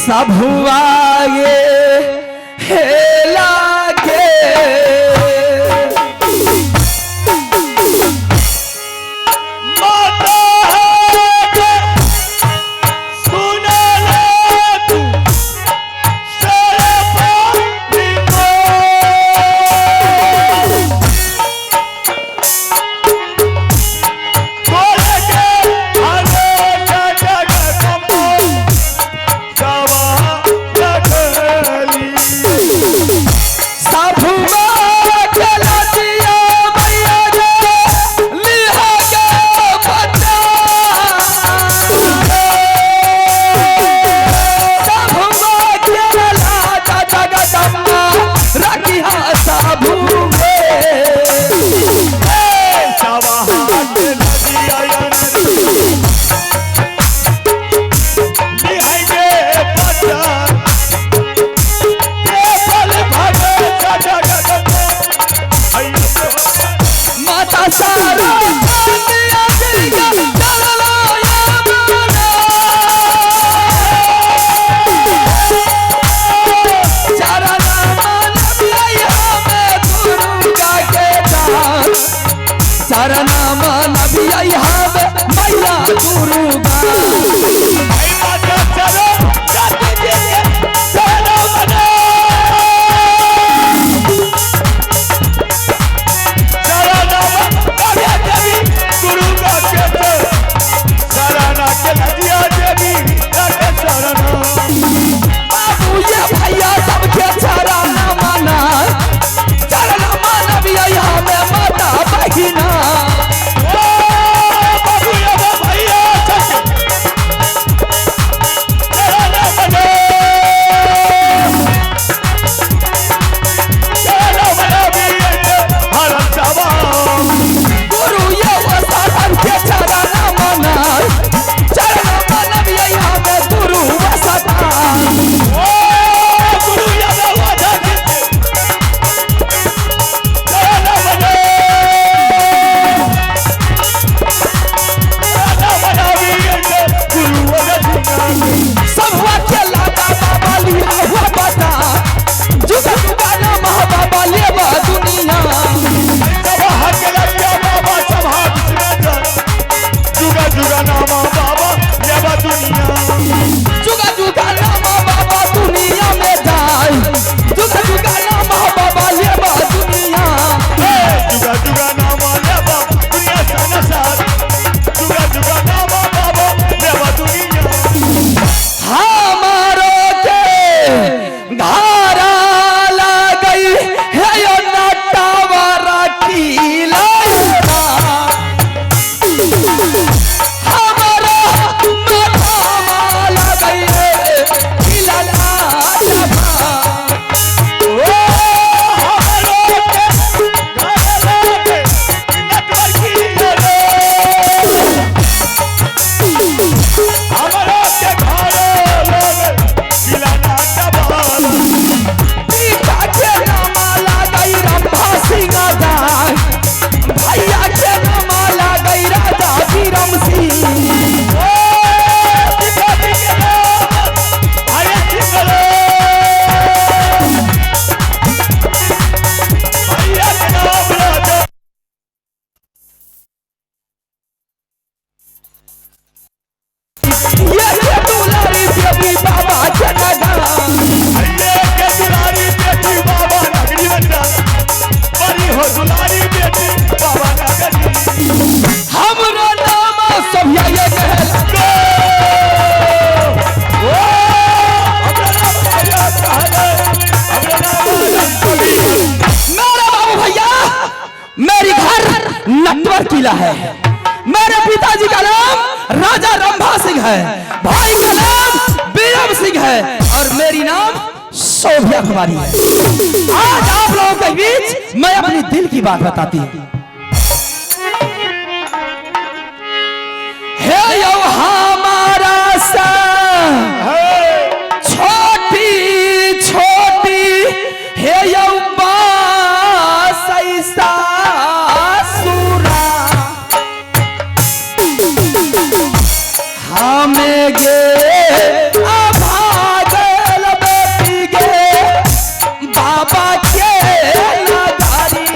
सब हुआ ये हेला के किला है। मेरे पिताजी का नाम राजा रंभा सिंह है, भाई का नाम बीरम सिंह है और मेरी नाम शोभिया कुमारी है। आज आप लोगों के बीच मैं अपनी दिल की बात बताती हूँ। हे यो हमारा सा छोटी छोटी हे यो बासैसा सुरा हमें गे अभागल बेटी गे बाबा के नगारी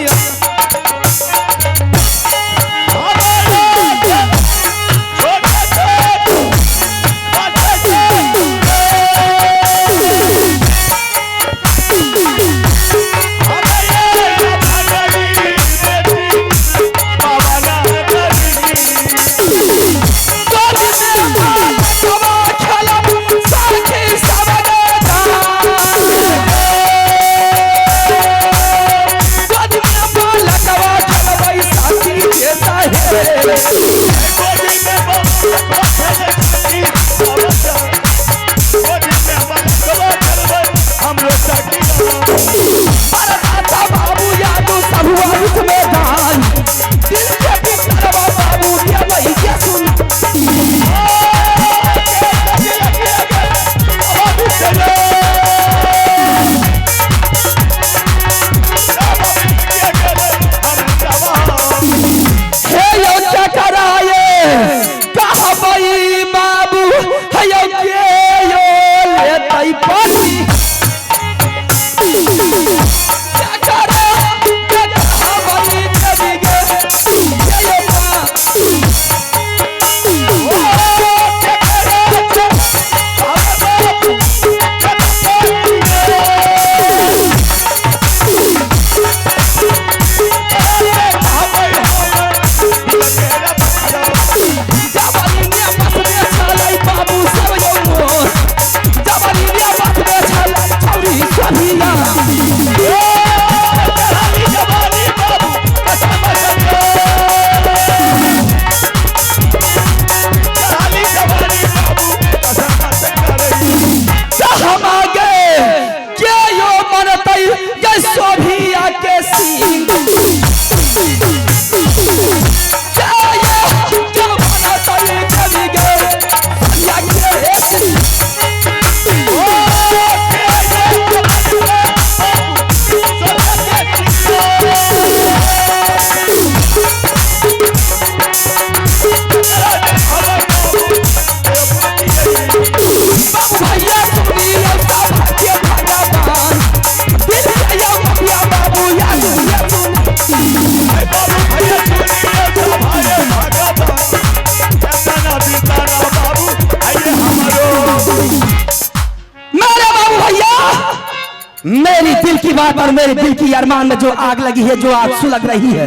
मेरी दिल की बात और मेरे दिल की अरमान में जो आग लगी है, जो आग सुलग रही है,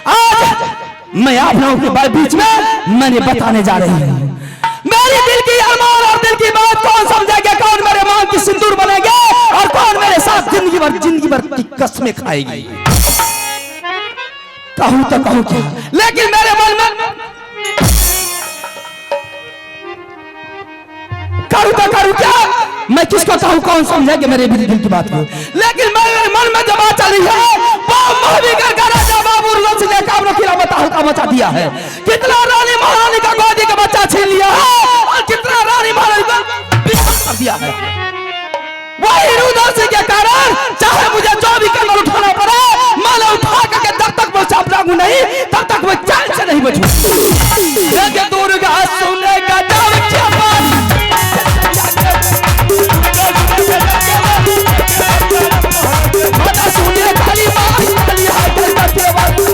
आज मैं आप लोगों के बीच में मैंने बताने जा रही हूँ। मेरी दिल की अरमान और दिल की बात कौन समझेगा, कौन मेरे मांग की सिंदूर बनेगा और कौन मेरे साथ जिंदगी भर की कसमें खाएगी। कहूँ तो कहूँ क्या, लेकिन मेरे मन में करूँ तो करूँ क्या, मैं किसको कहूँ, कौन समझेगा मेरे दिल की बात को। लेकिन मेरे मन में जो बात चली है वो महावीर का राजा बाबू ने काबरों की हल्का मचा दिया है। कितना रानी महारानी का गोदी का बच्चा छीन लिया है और कितना रानी महारानी का विनाश कर दिया है। वही उदासी के कारण चाहे मुझे जो भी कदम उठाना पड़े, मैं उठा करके जब तक मैं चाप लागू नहीं तब तक मैं चैन से नहीं बचूं। लेकिन दुर्गा सुने का डर क्या बात, माता सुनिए काली माँ काली हाथ करते वाली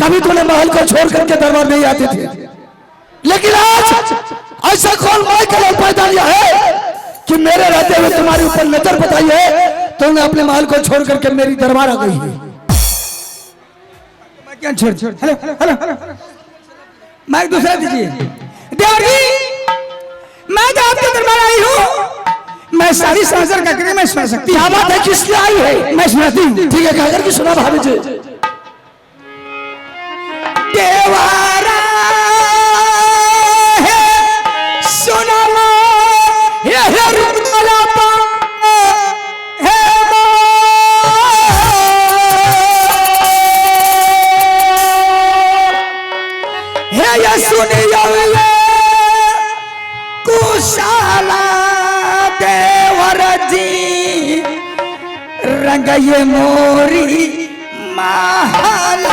कभी तूने महल को छोड़ करके दरबार नहीं आते थे, लेकिन आज ऐसा कौन माई का लोग पैदा लिया है कि मेरे रहते हुए तुम्हारे ऊपर नजर बताई है, तुमने अपने महल को छोड़ करके मेरी दरबार आ गई है। क्या छोड़ छोड़, हेलो हेलो हेलो, माइक दूसरा दीजिए। देवर जी, मैं तो आपके दरबार आई हूँ, मैं सारी समाचार का करें मैं सुना सकती हूँ। क्या बात है, किसने आई है? मैं सुनाती हूँ। ठीक है, कहकर की सुना भाभी जी। देवारा है सुनामा है रुमाला पा है ये सुनियो ये कुशाला देवर जी रंग ये मोरी महल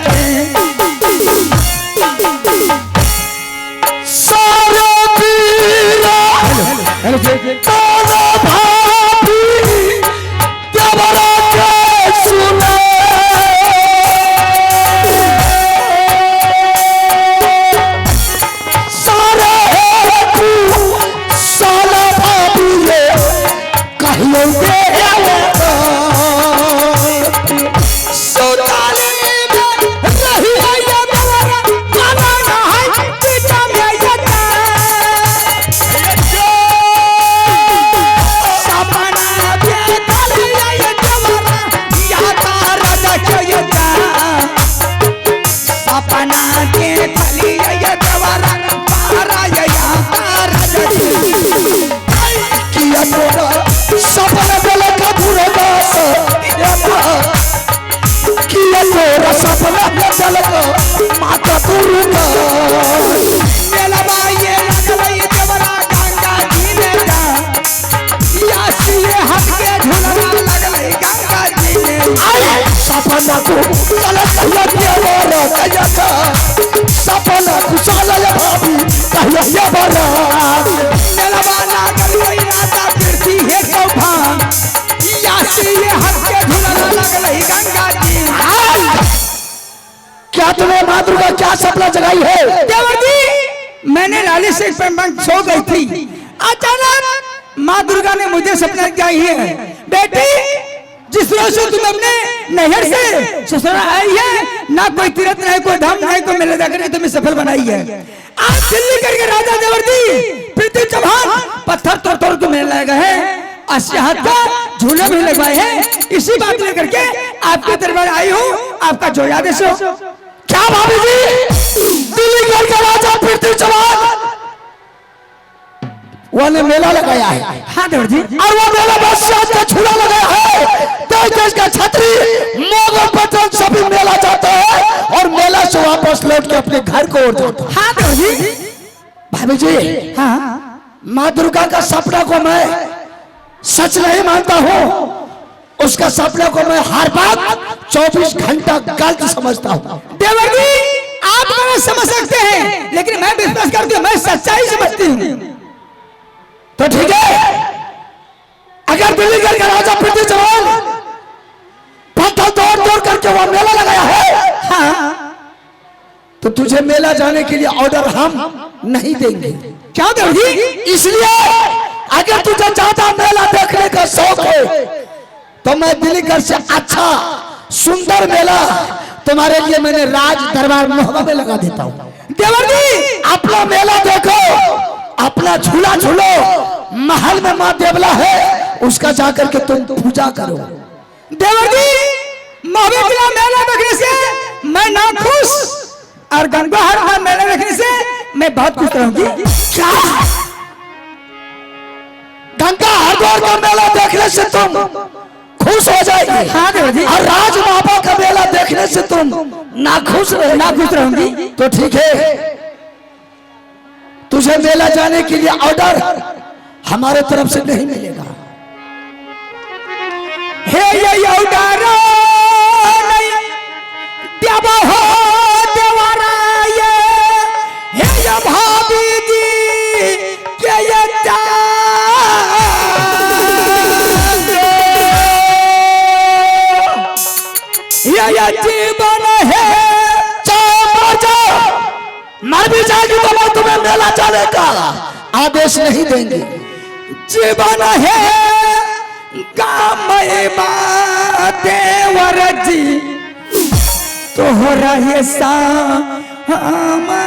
के सारे पीरा तारा भाभी देवरा के सुने सारे साला भाभी ये कहियो माता तुरुका मेला बाये लगलई देवरा गंगा जी ने जा यासिए हट के झूलना लगलई गंगा जी ने आए सपना को चलत कहिया बोलो कहिया का सपना खुशाल है भाभी कहिया बोलो मेला बाला लगलई राजा फिरती है सौभान यासिए हट के झूलना लगलई गंगा जी। क्या तुम्हें माँ दुर्गा क्या सपना जगाई है? देवर जी, मैंने लाली से सो गई थी, अचानक माँ दुर्गा ने मुझे सपना जगाई है। बेटी, जिस रोज से तुम अपने नहर से ससुराल आई है, ना कोई तीर्थ नहीं, कोई धाम नहीं, कोई मेले जाकर तुम्हें सफल बनाई है। आज दिल्ली करके राजा देवर जी पृथ्वी चौहान पत्थर तोड़ तोड़ के मेले लगा है, हाथ का झूले भी लगवाए हैं। इसी बात लेकर के आपके दरबार आई हूँ, आपका जो आदेश हो। क्या भाभी जी, दिल्ली का राजा पृथ्वी चौहान वो ने मेला लगाया है। हाँ देवर जी, और वो मेला बादशाह का झूला लगाया है। देश देश का छतरी मोगल पटन सभी मेला जाता है और मेला से वापस लौट के अपने घर को ओर जाता है। हाँ देवर जी, भाभी जी, हाँ माँ दुर्गा का सपना को मैं सच नहीं मानता हूँ, उसका सपने को मैं हर बात 24 घंटा गलत समझता हूँ। देवर जी, आप गलत समझ सकते हैं, लेकिन मैं विश्वास करती हूँ, मैं सच्चाई समझती हूँ। तो ठीक है, अगर दिल्ली का राजा पृथ्वी चौहान पत्थर तोड़ तोड़ करके वो मेला लगाया है, हाँ, तो तुझे मेला जाने के लिए ऑर्डर हम नहीं देंगे। क्या देवर जी? इसलिए अगर तुझे ज्यादा मेला देखने का शौक है तो मैं दिल्ली घर से अच्छा सुंदर मेला तुम्हारे लिए मैंने राज दरबार मोहब्बत में लगा देता हूँ। देवर जी, अपना मेला देखो, अपना झूला झूलो, महल में माँ देवला है, उसका जाकर के तुम पूजा करो। देवर जी, महावीर मेला देखने से मैं ना खुश, और गंगाहर का मेला देखने से मैं बहुत खुश रहूंगी। क्या गंगा हरिद्वार का मेला देखने से तुम खुश हो जाएगी? हाँ देवर जी। और राज बाबा का मेला देखने से तुम नाखुश रहूंगी? तो ठीक है, तुझे मेला जाने के लिए ऑर्डर हमारे तरफ से नहीं मिलेगा। हे ये ऑर्डर देवा हो देवारा ये, हे ये भाभी जी के ये जीवन है मर भी जाएगी तो मैं तुम्हें मेला जाने का आदेश नहीं देंगे। जीवन है देवर जी तोहरा ये सामना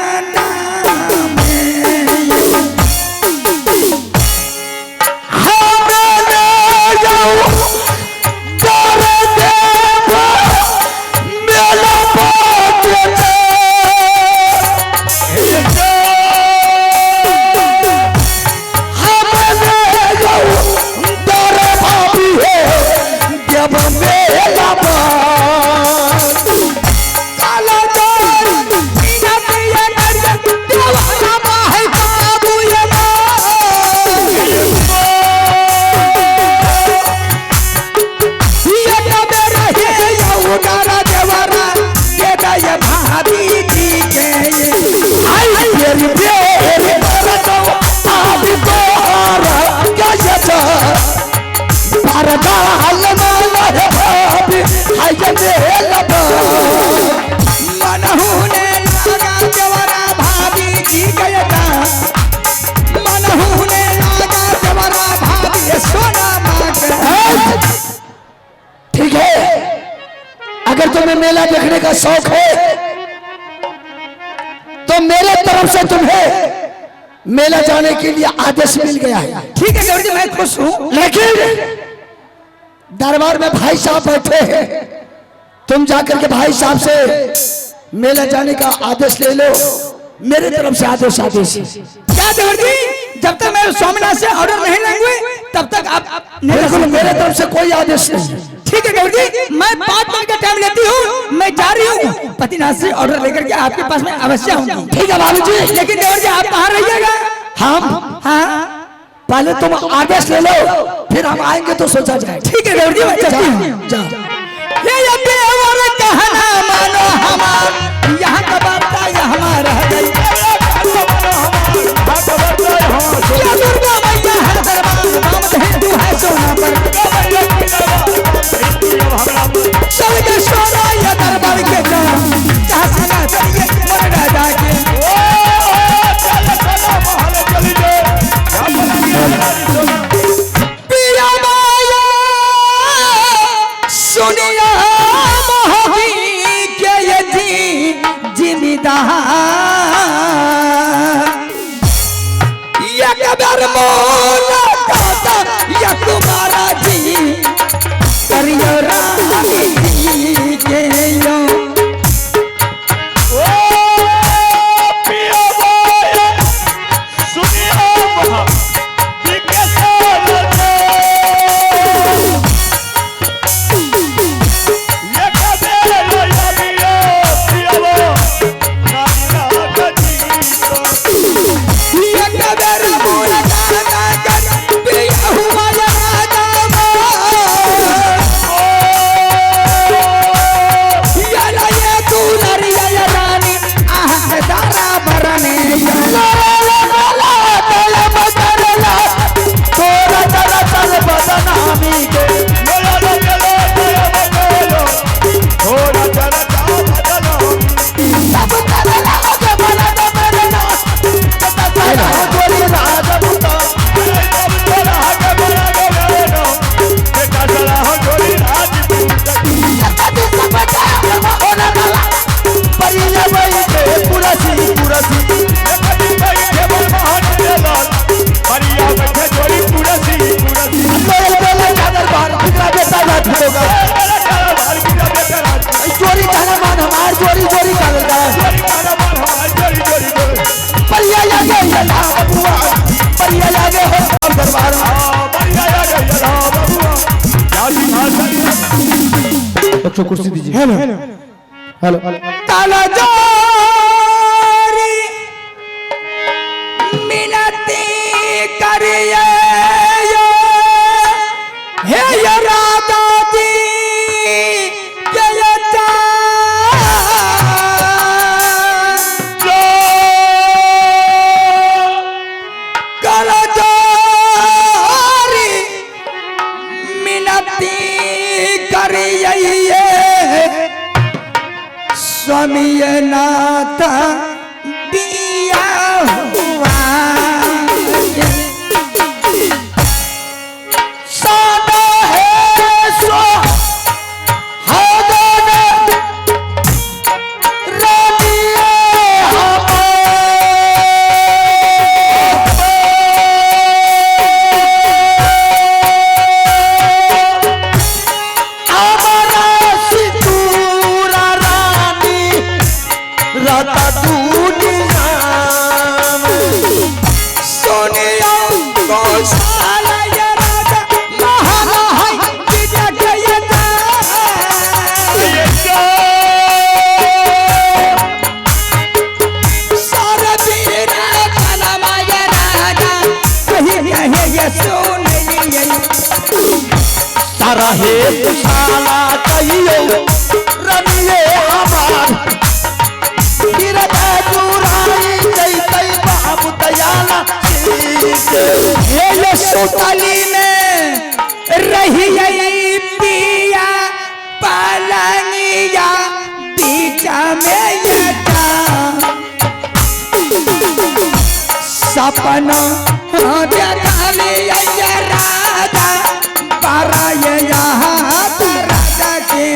ठीक है। अगर तुम्हें मेला देखने का शौक है तो मेरे तरफ से तुम्हें मेला जाने के लिए आदेश मिल गया है। ठीक है गौरी जी, मैं खुश हूं, लेकिन दरबार में भाई साहब बैठे हैं, तुम जाकर के भाई साहब से मेला जाने का आदेश ले लो। मेरे तरफ से आदेश क्या देवर जी? जब तक मैं स्वामीनाथ से ऑर्डर नहीं लेंगे तब तक आप बिल्कुल मेरे तरफ से कोई आदेश नहीं। ठीक है गौरी जी, मैं 5 मिनट का टाइम लेती हूँ, मैं जा रही हूँ पतिनाथ से ऑर्डर लेकर के आपके पास में अवश्य आऊंगी। ठीक है बाबू जी। लेकिन देवर जी आप कहाँ रहिएगा? हम हाँ पहले तुम आदेश ले लो, फिर हम आएंगे तो सोचा जाए। ठीक है देवर जी, मैं चलती हूँ। ये देवर कहना मानो हमार, यहाँ का बात ये हमारा है। क्या दुर्गा मैया है दरबार, बामत हिंदू है सोना पर, चल के सोना ये दरबार के जाम, जहाँ सना चलिए मर राजा के। पिया माया सुनिया मोहबी के ये जी जिम्मेदार या कबर मोला काता या तुम्हारा जी करियो रानी जी के यो। ओ पिया माया सुनिया मोहबी के सोलते ये कबे लोया पिया पिया वो नाना गजी या कबर मोला काता कर पिया हुआ राजा या ना ये तू नरिया या रानी आह दारा बरने या ला ला ला ला तल बदरला तोरा तरा तल बदनामी के लोया लो चलो पिया बदलो थोड़ा जरा जा बदलो सब तरला के बना बरना कता तारा गोरी राज बता बोला के बोला गोलो बेटा चला हो गोरी राज कता तू सब बता ओना नाला परिया बई के पूरा सी कभी भाई के बोल मोहन लाल परिया बैठे जोड़ी पूरा सी बोले बोले चादर बाहर फिकरा बेटा बात होगा मेरा चला बाहर की बेटा राज चोरी कहना मान हमार चोरी चोरी कर रहा है मारा मान हमारी जोड़ी परिया लागे ये ना बबुआ परिया लागे हो और दरबार बढ़िया यार ये बाबूआ क्या सिंहासन बच्चों कुर्सी दीजिए। हेलो हेलो काला जोरी मिनती करिए हे ये राधा जी के ये काला जोरी मिनती करिए स्वामी नाथ दिया हुआ सादा है सो सारा हे साला कहियो रनिए हमार गिरत चुराई जैतै बाबू दयाला ये सोतली में रही पिया पलंगिया बीच में यता सपना देखा लिया राजा पारा ये यहाँ राजा के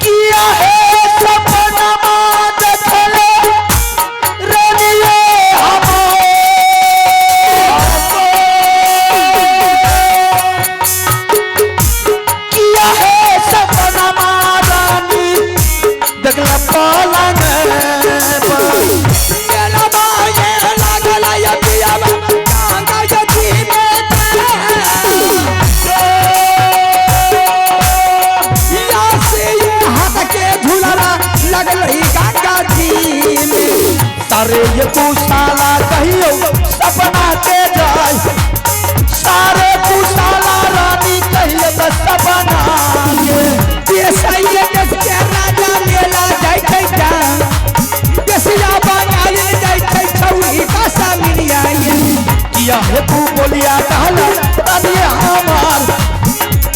किया है सपना देखले रनिए किया है सपना रानी देखला पलंग सारे ये तू साला कहियो सपना के जाय सारे तू साला रानी कहियो तो सपना के ये सही के राजा मेला जाय छै ता केसिया बनाई जाय छै छौरी का सामिनिया किया है तू बोलिया कहला रानी हमार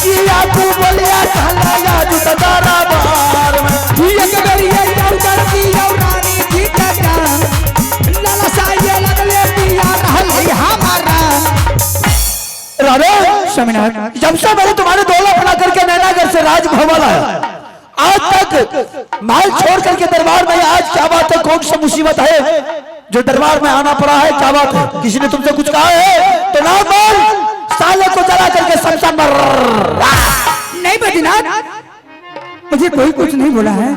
किया तू बोलिया कहला या जुटदारा बार में एक बेर ये कर दियो रानी जी का लाला साये लगले पिया रहल हमारा राधे स्वामीनाथ जब से मैंने तुम्हारे दौला बना करके नैनागढ़ से राजभवन आया आज तक माल छोड़ करके दरबार में आज क्या बात है कौन सी मुसीबत है जो दरबार में आना पड़ा है क्या बात है किसी ने तुमसे कुछ कहा है तो ना बोल साले को जला करके शमशान में नहीं बद्रीनाथ मुझे कोई कुछ नहीं बोला है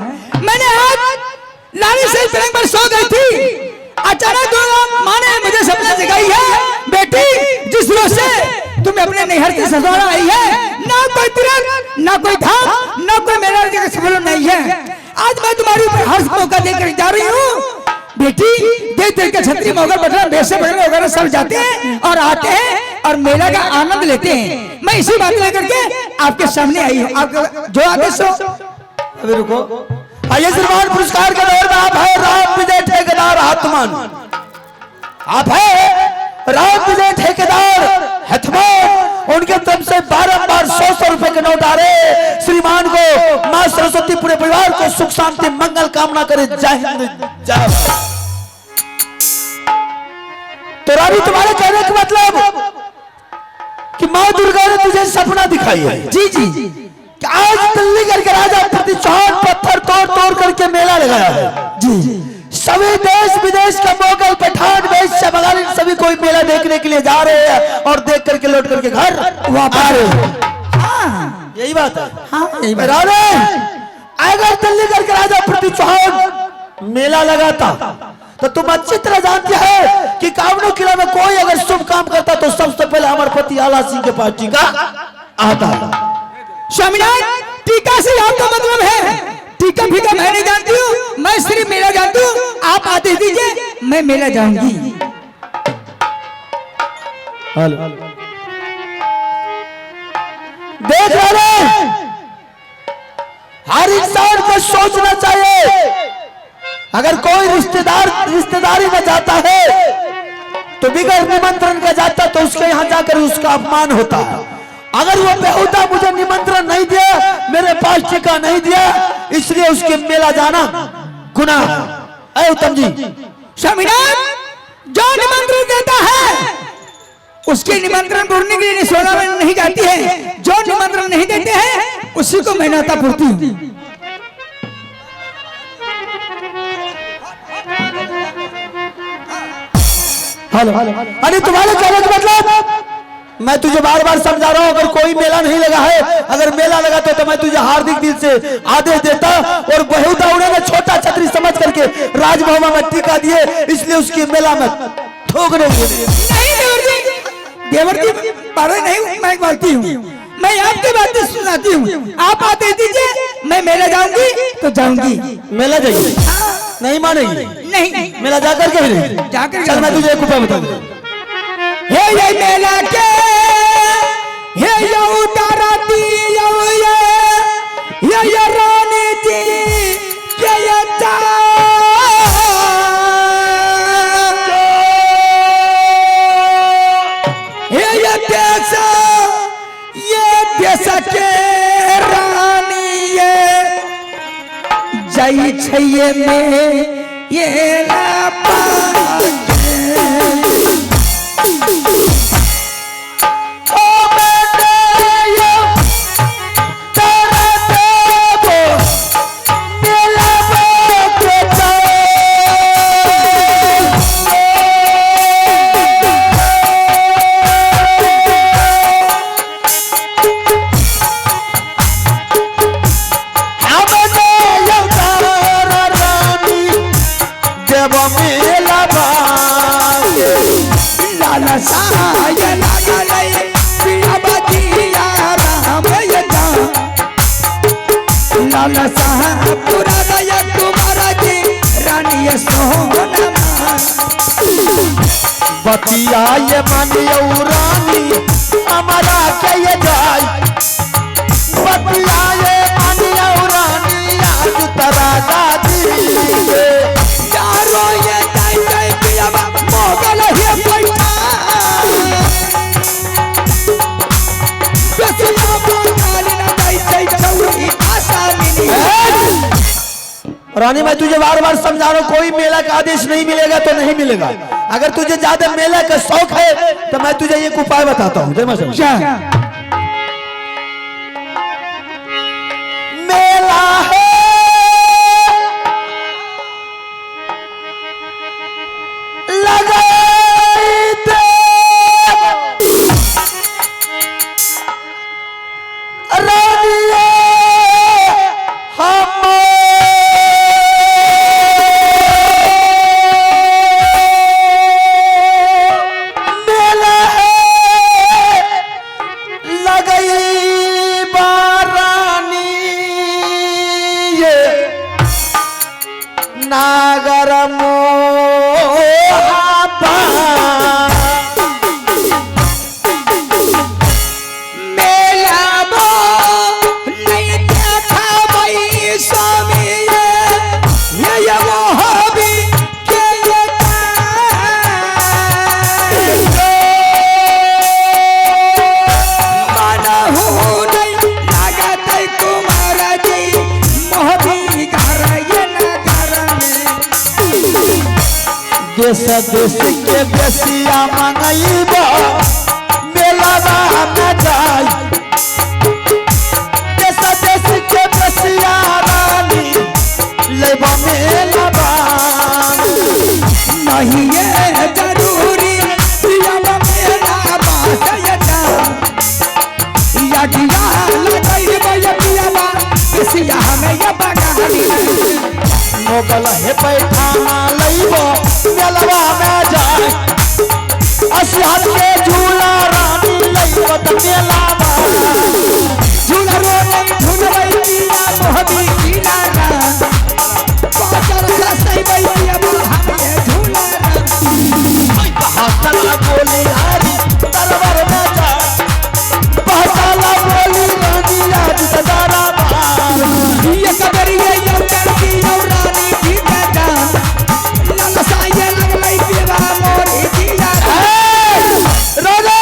मैंने आज लाली से पलंग पर सो गई थी अचानक माँ ने मुझे सपना जगाई है बेटी जिस रोज से तुम अपने नैहर के ससुराल आई है ना कोई तिरक ना कोई धाम ना कोई मेरा सफल नहीं है आज मैं तुम्हारी ऊपर हर मौका देकर जा रही हूँ बेटी देख देख के छतरी मौका बटना बेसे बटन वगैरह सब जाते हैं और आते हैं और मेला का आनंद लेते हैं मैं इसी बात लेकर के आपके सामने आई हूँ आपका जो आदेश हो। अभी रुको आइए श्रीमान पुरस्कार के दौर में आप है राम विजय ठेकेदार हाथमान आप है राम विजय ठेकेदार हथमान उनके तरफ से बारंबार 100 रुपए के नोट आ रहे श्रीमान को मां सरस्वती पूरे परिवार को सुख शांति मंगल कामना करे जय हिंद जय तो रानी तुम्हारे कहने का मतलब कि मां दुर्गा ने तुझे सपना दिखाई है जी जी कि आज दिल्ली करके राजा प्रति चौहान पत्थर तोड़ तोड़ करके मेला लगाया है जी सभी देश विदेश के मोगल पठान वैश्य बंगाली सभी कोई मेला देखने के लिए जा रहे हैं और देख करके लौट करके घर वापस आ रहे हैं यही बात है हाँ यही बात राजा अगर दिल्ली करके राजा प्रति चौहान मेला लगाता तो तुम अच्छी तरह जानते हैं कि कामनो किला में कोई अगर शुभ काम करता तो सबसे पहले हमारे पति आला सिंह के पास टीका आता स्वामीनाथ टीका से आपका मतलब है टीका फीका मैं नहीं जानती हूँ मैं सिर्फ मेला जानती हूँ आप आदेश दीजिए मैं मेला जाऊंगी देख रहे हर इंसान को सोचना चाहिए अगर कोई रिश्तेदारी में जाता है तो बिगैर निमंत्रण का जाता तो उसके यहाँ जाकर उसका अपमान होता है अगर वो बेहुदा मुझे निमंत्रण नहीं दिया मेरे पास टीका नहीं दिया इसलिए उसके मेला जाना गुनाह अरे उत्तम जी, स्वामीनाथ जो निमंत्रण देता है उसके निमंत्रण पूर्ति के लिए सोना में नहीं जाती है, जो निमंत्रण नहीं देते हैं उसी को मैं न्योता पूर्ति हूं। हेलो, अरे तुम्हारे कहने का मतलब मैं तुझे बार बार समझा रहा हूं, अगर कोई मेला नहीं लगा है, अगर मेला लगा तो मैं तुझे हार्दिक दिल से आदेश देता, और बहुधा उन्होंने छोटा छतरी समझ करके राजभवन में टीका दिए, इसलिए उसकी मेला में ठोक रही है। देवर जी पारे नहीं, मैं बोलती हूँ, मैं आपकी बातें सुनाती हूँ, आप आते दीजिए, मैं मेला जाऊंगी तो जाऊंगी। मेला जाइए, नहीं मानेगी? नहीं, मेला जाकर के ही जाकर चल, मैं तुझे एक उपाय बता दूं। हे ये मेला के हे ये उतारती ये रानी जी के ये देश के रानी ये जई छैये में ये बतिया ये मानियो रानी हमारा के ये जाय, बतिया ये मानियो रानी आज तरा दादी यारो ये जाय जाय पिया मोगल हे पैठा बसिया बोल ना जाय जाय चौरी आशा मिली। रानी मैं तुझे बार बार समझा रहा हूँ, कोई मेला का आदेश नहीं मिलेगा तो नहीं मिलेगा। अगर तुझे ज्यादा मेला का शौक है तो मैं तुझे एक उपाय बताता हूँ। मेला है लगाई दे रानी हम नागर मेला बो नहीं देखा भाई स्वामी ये मोहबी के माना हो नहीं लागत कुमार जी मोहबी घर ये देश देश के बेसिया मंगईबा मेला में जाय, देश देश के बेसिया रानी लेबा मेला नहीं ये जरूरी पिया मेला बासयता या दिया लगाई भैया पिया बेसिया हमें ये बगानी मोगल हे पैठाना लईबो मेलवा में जाय, असहात के झूला रानी लईबो त मेलावा झूला रो नहीं झूलवई पिया मोहबी कीला ना पाचर सा सही भैया हमें झूला हसला बोली हरी तरवर में जाय, बहसाला बोली रानी आज सदारा ये कबरिए यो करती यो रानी की बेटा ललसाए लगलई पिया मोरी कीला राजा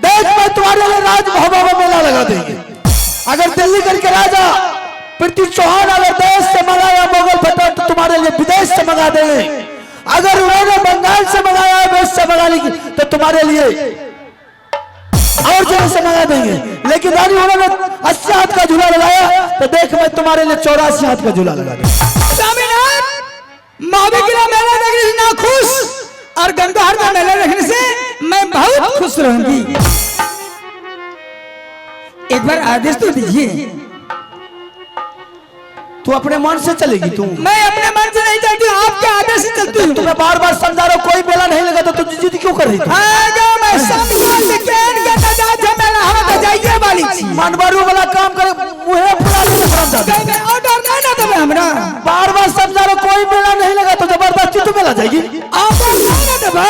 देख मैं तुम्हारे लिए राजभवन में मेला लगा देंगे। अगर दिल्ली करके राजा पृथ्वी चौहान अगर देश से मरा या मुगल फटा तो तुम्हारे तुम्हारे लिए विदेश से मंगा देंगे। अगर उन्होंने बंगाल से मंगाया है वेस्ट से मंगाने की तो तुम्हारे लिए और जगह से मंगा देंगे। लेकिन रानी उन्होंने 80 हाथ का झूला लगाया तो देख मैं तुम्हारे लिए 84 हाथ का झूला लगा दूं। स्वामीनाथ, महाविक्रा मेला देखने से ना खुश और गंगाहर का मेला देखने से मैं बहुत खुश रहूंगी। एक बार आदेश तो दीजिए। तू अपने मन से चलेगी? तू मैं अपने मन से नहीं चलती, आपके आदेश से चलती हूँ। तुम्हें बार बार समझा रहा हूं, कोई मेला नहीं लगा तो तुम जिद क्यों कर रही थी? मैं समझा के मेला हम तो जाइए वाली छी। मनमारू वाला काम करे मुहे फुला दे हरामजादा। ऑर्डर नहीं ना देबे हमरा। बार बार समझा रहा कोई मेला नहीं लगा तो जबरदस्ती तू मेला जाएगी? ऑर्डर नहीं ना देबे,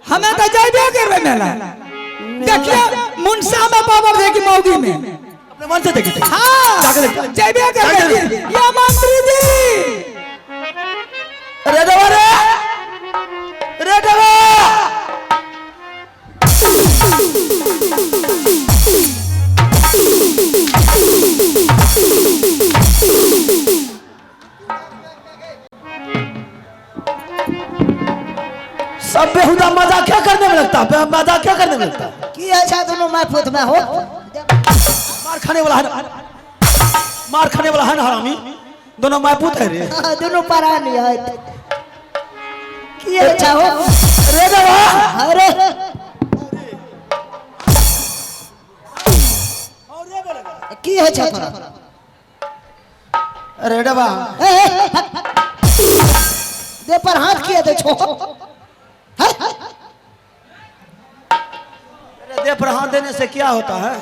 हमें तो जाइबे करबे मेला। देखिए मुनसा में पावर दे की मौगी में अपने मन से देखी। हां जाइबे करबे। या मंत्री जी रे दवा रे दवा सब बेहुदा मजाक क्या करने में लगता है? मजाक क्या करने में लगता है? की अच्छा दोनों मैं पुत में हो मार खाने वाला है, मार खाने वाला है ना हरामी। दोनों महपूत है रे। दोनों परानी है। की अच्छा हो रे दवा अरे की अच्छा तोरा रे दवा दे पर हाथ किए दे छो दे पर हाथ देने से क्या होता है?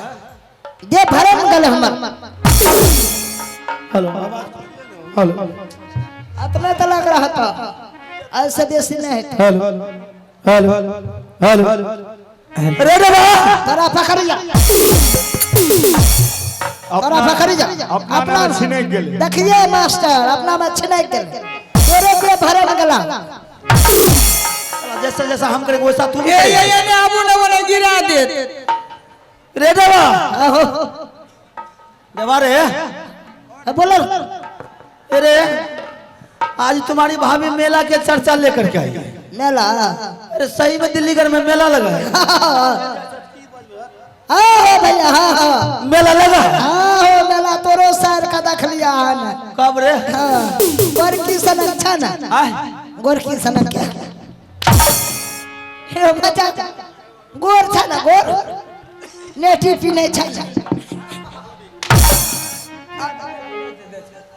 दे भरे में गले हमर। हेलो हेलो अपना तो लग रहा था ऐसे देसी नहीं है। हेलो हेलो हेलो रे दवा तोरा पकड़ जा, तोरा पकड़ जा। अपना छिनक गेले। देखिए मास्टर अपना में छिनक गेले, तेरे के भरे में गला। जैसा जैसा हम करेंगे वैसा तू ये ने आबू न बोले गिरा दे। रे दवा आहो दवा रे बोलो अरे आज तुम्हारी भाभी मेला के चर्चा लेकर के आई है। मेला अरे सही में दिल्लीगढ़ में मेला लगा है। हाँ भैया हाँ मेला लगा है? हाँ मेला तोरो सर का देख लिया है। कब रे? गोरकी सनक अच्छा ना आय गोरकी सनक क्या हे बच्चा गोर था ना गोर नेटी पीने चाहिए।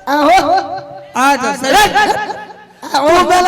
आहो आ जा तू मेला